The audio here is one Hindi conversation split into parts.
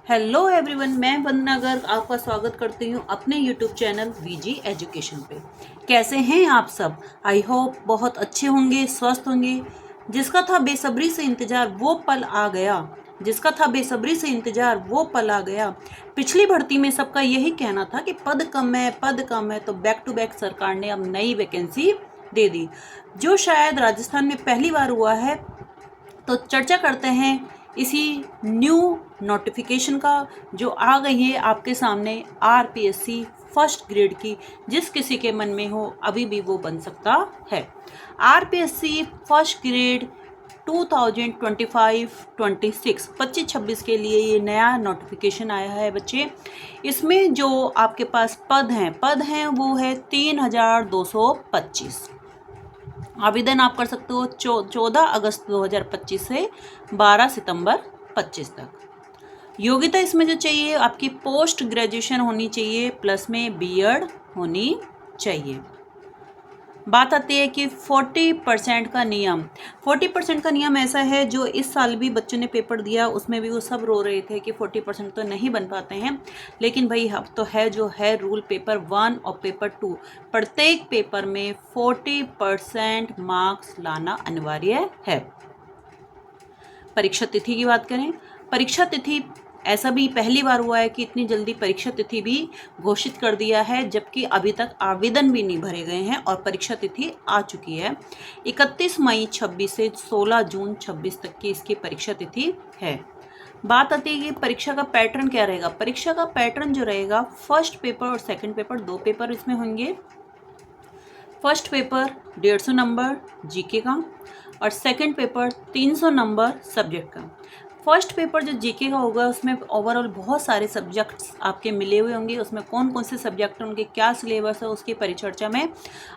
हेलो एवरीवन, मैं वंदना गर्ग आपका स्वागत करती हूँ अपने यूट्यूब चैनल वीजी एजुकेशन पे। कैसे हैं आप सब? आई होप बहुत अच्छे होंगे, स्वस्थ होंगे। जिसका था बेसब्री से इंतज़ार वो पल आ गया, जिसका था बेसब्री से इंतज़ार वो पल आ गया। पिछली भर्ती में सबका यही कहना था कि पद कम है, तो बैक टू बैक सरकार ने अब नई वैकेंसी दे दी, जो शायद राजस्थान में पहली बार हुआ है। तो चर्चा करते हैं इसी न्यू नोटिफिकेशन का, जो आ गई है आपके सामने आरपीएससी फर्स्ट ग्रेड की। जिस किसी के मन में हो अभी भी वो बन सकता है। आरपीएससी फर्स्ट ग्रेड 2025-26 25-26 के लिए ये नया नोटिफिकेशन आया है बच्चे। इसमें जो आपके पास पद हैं वो है 3225। आवेदन आप कर सकते हो 14 अगस्त 2025 से 12 सितंबर 25 तक। योग्यता इसमें जो चाहिए आपकी पोस्ट ग्रेजुएशन होनी चाहिए, प्लस में बीएड होनी चाहिए। बात आती है कि 40% का नियम। 40% का नियम ऐसा है, जो इस साल भी बच्चों ने पेपर दिया उसमें भी वो सब रो रहे थे कि 40% तो नहीं बन पाते हैं। लेकिन भाई अब तो है जो है रूल, पेपर 1 और पेपर 2 प्रत्येक पेपर में 40% मार्क्स लाना अनिवार्य है। परीक्षा तिथि की बात करें, परीक्षा तिथि ऐसा भी पहली बार हुआ है कि इतनी जल्दी परीक्षा तिथि भी घोषित कर दिया है, जबकि अभी तक आवेदन भी नहीं भरे गए हैं और परीक्षा तिथि आ चुकी है। 31 मई 26 से 16 जून 26 तक की इसकी परीक्षा तिथि है। बात आती है कि परीक्षा का पैटर्न क्या रहेगा। परीक्षा का पैटर्न जो रहेगा, फर्स्ट पेपर और सेकंड पेपर, 2 पेपर इसमें होंगे। फर्स्ट पेपर 150 नंबर जीके का और सेकंड पेपर 300 नंबर सब्जेक्ट का। फर्स्ट पेपर जो जीके का होगा उसमें ओवरऑल बहुत सारे सब्जेक्ट्स आपके मिले हुए होंगे। उसमें कौन कौन से सब्जेक्ट हैं, उनके क्या सिलेबस है, उसकी परिचर्चा मैं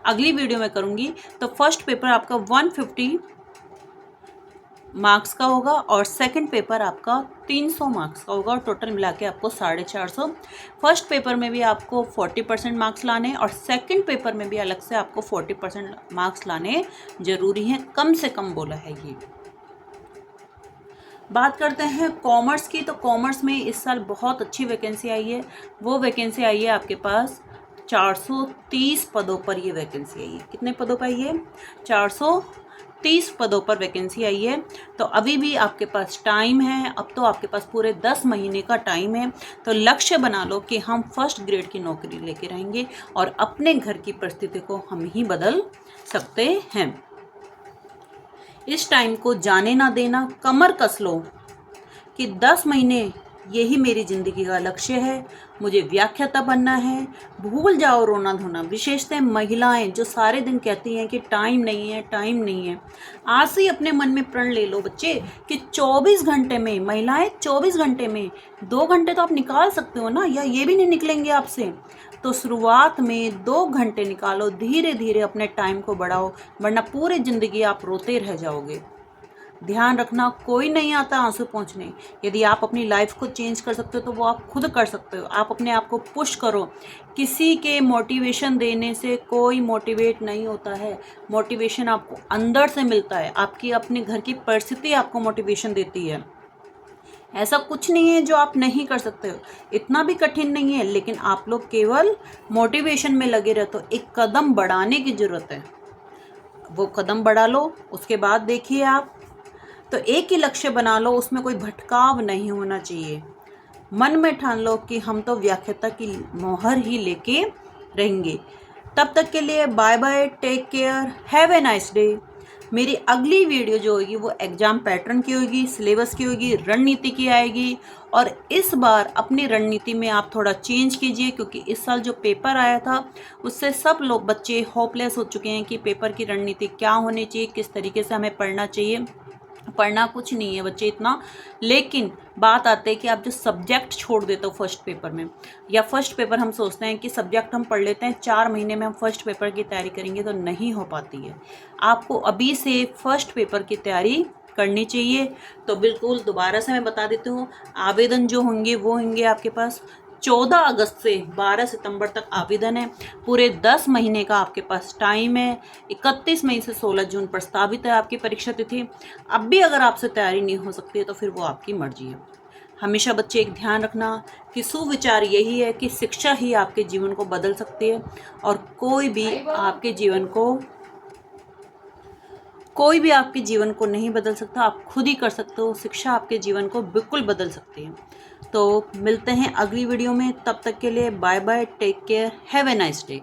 अगली वीडियो में करूंगी। तो फर्स्ट पेपर आपका 150 मार्क्स का होगा और सेकंड पेपर आपका 300 मार्क्स का होगा और टोटल मिला के आपको 450। फर्स्ट पेपर में भी आपको 40% मार्क्स लाने और सेकंड पेपर में भी अलग से आपको 40% मार्क्स लाने जरूरी हैं, कम से कम बोला है ये। बात करते हैं कॉमर्स की, तो कॉमर्स में इस साल बहुत अच्छी वैकेंसी आई है। वो वैकेंसी आई है आपके पास 430 पदों पर ये वैकेंसी आई है। कितने पदों पर आई है? 430 पदों पर वैकेंसी आई है। तो अभी भी आपके पास टाइम है, अब तो आपके पास पूरे 10 महीने का टाइम है। तो लक्ष्य बना लो कि हम फर्स्ट ग्रेड की नौकरी लेके रहेंगे और अपने घर की परिस्थिति को हम ही बदल सकते हैं। इस टाइम को जाने ना देना, कमर कस लो कि 10 महीने यही मेरी ज़िंदगी का लक्ष्य है, मुझे व्याख्याता बनना है। भूल जाओ रोना धोना। विशेषतः महिलाएं जो सारे दिन कहती हैं कि टाइम नहीं है, टाइम नहीं है, आज से ही अपने मन में प्रण ले लो बच्चे कि 24 घंटे में, महिलाएं 24 घंटे में 2 घंटे तो आप निकाल सकते हो ना, या ये भी नहीं निकलेंगे आपसे। तो शुरुआत में 2 घंटे निकालो, धीरे धीरे अपने टाइम को बढ़ाओ, वरना पूरी ज़िंदगी आप रोते रह जाओगे। ध्यान रखना, कोई नहीं आता आंसू पहुँचने। यदि आप अपनी लाइफ को चेंज कर सकते हो तो वो आप खुद कर सकते हो। आप अपने आप को पुश करो। किसी के मोटिवेशन देने से कोई मोटिवेट नहीं होता है। मोटिवेशन आपको अंदर से मिलता है। आपकी अपने घर की परिस्थिति आपको मोटिवेशन देती है। ऐसा कुछ नहीं है जो आप नहीं कर सकते हो, इतना भी कठिन नहीं है। लेकिन आप लोग केवल मोटिवेशन में लगे रहते हो। एक कदम बढ़ाने की ज़रूरत है, वो कदम बढ़ा लो। उसके बाद देखिए आप तो एक ही लक्ष्य बना लो, उसमें कोई भटकाव नहीं होना चाहिए। मन में ठान लो कि हम तो व्याख्याता की मोहर ही लेके रहेंगे। तब तक के लिए bye bye, take care, have a nice day. मेरी अगली वीडियो जो होगी वो एग्ज़ाम पैटर्न की होगी, सिलेबस की होगी, रणनीति की आएगी। और इस बार अपनी रणनीति में आप थोड़ा चेंज कीजिए, क्योंकि इस साल जो पेपर आया था उससे सब लोग बच्चे होपलेस हो चुके हैं कि पेपर की रणनीति क्या होनी चाहिए, किस तरीके से हमें पढ़ना चाहिए। पढ़ना कुछ नहीं है बच्चे इतना, लेकिन बात आती है कि आप जो सब्जेक्ट छोड़ देते हो फर्स्ट पेपर में, या फर्स्ट पेपर हम सोचते हैं कि सब्जेक्ट हम पढ़ लेते हैं 4 महीने में हम फर्स्ट पेपर की तैयारी करेंगे, तो नहीं हो पाती है। आपको अभी से फर्स्ट पेपर की तैयारी करनी चाहिए। तो बिल्कुल दोबारा से मैं बता देती हूँ, आवेदन जो होंगे वो होंगे आपके पास 14 अगस्त से 12 सितंबर तक आवेदन है। पूरे 10 महीने का आपके पास टाइम है। 31 मई से 16 जून प्रस्तावित है आपकी परीक्षा तिथि। अब भी अगर आपसे तैयारी नहीं हो सकती है तो फिर वो आपकी मर्जी है। हमेशा बच्चे एक ध्यान रखना कि सुविचार यही है कि शिक्षा ही आपके जीवन को बदल सकती है और कोई भी आपके जीवन को नहीं बदल सकता। आप खुद ही कर सकते हो। शिक्षा आपके जीवन को बिल्कुल बदल सकती है। तो मिलते हैं अगली वीडियो में, तब तक के लिए bye bye, take care, have a nice day.